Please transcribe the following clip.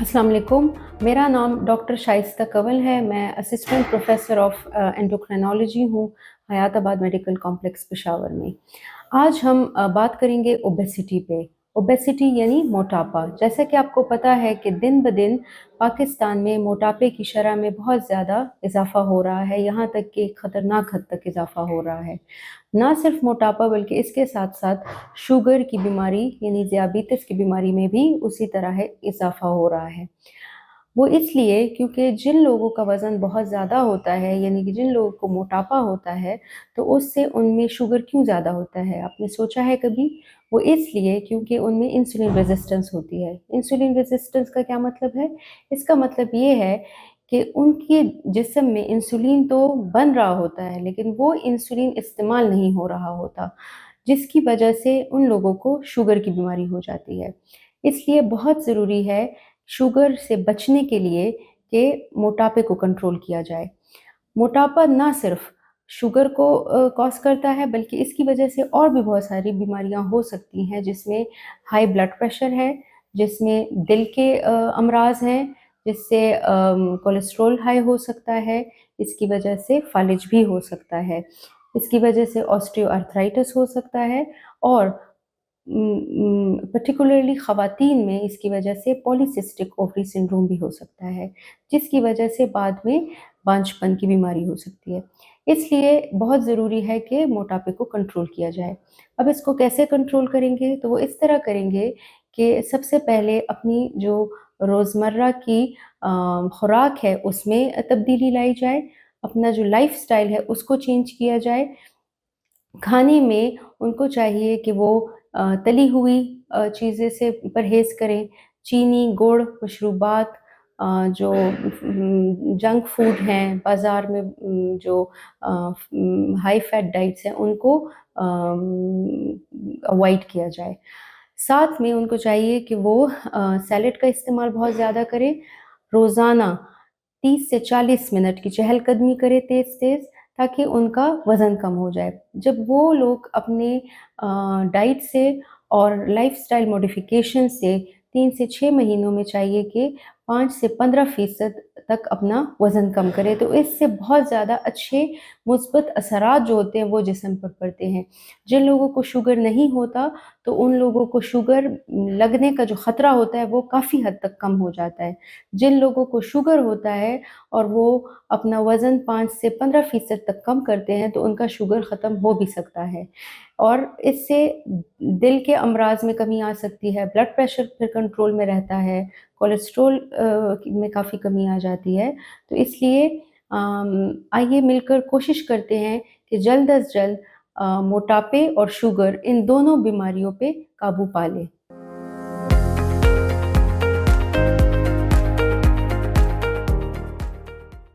अस्सलाम वालेकुम। मेरा नाम डॉक्टर शाइस्ता कंवल है। मैं असिस्टेंट प्रोफेसर ऑफ एंडोक्रिनोलॉजी हूँ, हयाताबाद मेडिकल कॉम्प्लेक्स पेशावर में। आज हम बात करेंगे ओबेसिटी पे। ओबेसिटी यानी मोटापा। जैसा कि आपको पता है कि दिन ब दिन पाकिस्तान में मोटापे की शरह में बहुत ज़्यादा इज़ाफ़ा हो रहा है, यहाँ तक कि ख़तरनाक हद तक इज़ाफ़ा हो रहा है। ना सिर्फ मोटापा बल्कि इसके साथ-साथ शुगर की बीमारी यानी ज़ियाबितिस की बीमारी में भी उसी तरह है इज़ाफ़ा हो रहा है। वो इसलिए क्योंकि जिन लोगों का वज़न बहुत ज़्यादा होता है, यानी कि जिन लोगों को मोटापा होता है, तो उससे उनमें शुगर क्यों ज़्यादा होता है? आपने सोचा है कभी? वो इसलिए क्योंकि उनमें इंसुलिन रेज़िस्टेंस होती है। इंसुलिन रेज़िस्टेंस का क्या मतलब है? इसका मतलब ये है कि उनके जिस्म में इंसुलिन तो बन रहा होता है, लेकिन वो इंसुलिन इस्तेमाल नहीं हो रहा होता, जिसकी वजह से उन लोगों को शुगर की बीमारी हो जाती है। इसलिए बहुत ज़रूरी है शुगर से बचने के लिए कि मोटापे को कंट्रोल किया जाए। मोटापा ना सिर्फ़ शुगर को कॉज़ करता है, बल्कि इसकी वजह से और भी बहुत सारी बीमारियाँ हो सकती हैं, जिसमें हाई ब्लड प्रेशर है, जिसमें दिल के अमराज़ हैं, जिससे कोलेस्ट्रॉल हाई हो सकता है, इसकी वजह से फ़ालिज भी हो सकता है, इसकी वजह से ऑस्टियोआर्थराइटिस हो सकता है और पर्टिकुलरली ख़वातीन में इसकी वजह से पॉलीसिस्टिक ओवरी सिंड्रोम भी हो सकता है, जिसकी वजह से बाद में बांझपन की बीमारी हो सकती है। इसलिए बहुत ज़रूरी है कि मोटापे को कंट्रोल किया जाए। अब इसको कैसे कंट्रोल करेंगे? तो वो इस तरह करेंगे कि सबसे पहले अपनी जो रोज़मर्रा की खुराक है उसमें तब्दीली लाई जाए, अपना जो लाइफ़स्टाइल है उसको चेंज किया जाए। खाने में उनको चाहिए कि वो तली हुई चीज़ें से परहेज़ करें, चीनी, गुड़, मशरूबात जो जंक फूड हैं, बाज़ार में जो हाई फ़ैट डाइट्स हैं, उनको अवॉइड किया जाए। साथ में उनको चाहिए कि वो सैलेड का इस्तेमाल बहुत ज़्यादा करें, रोज़ाना 30 से 40 मिनट की चहलकदमी करें तेज़-तेज़ ताकि उनका वज़न कम हो जाए। जब वो लोग अपने डाइट से और लाइफ़स्टाइल मॉडिफ़िकेशन से 3 से 6 महीनों में चाहिए कि 5 से 15% तक अपना वज़न कम करें, तो इससे बहुत ज़्यादा अच्छे मुस्बत असरात जो होते हैं वो जिस्म पर पड़ते हैं। जिन लोगों को शुगर नहीं होता, तो उन लोगों को शुगर लगने का जो ख़तरा होता है वो काफ़ी हद तक कम हो जाता है। जिन लोगों को शुगर होता है और वो अपना वज़न 5 से 15% तक कम करते हैं, तो उनका शुगर ख़त्म हो भी सकता है और इससे दिल के अमराज़ में कमी आ सकती है, ब्लड प्रेशर फिर कंट्रोल में रहता है, कोलेस्ट्रॉल में काफ़ी कमी आ जाती है। तो इसलिए आइए मिलकर कोशिश करते हैं कि जल्द अज़ जल्द मोटापे और शुगर इन दोनों बीमारियों पे काबू पा लें।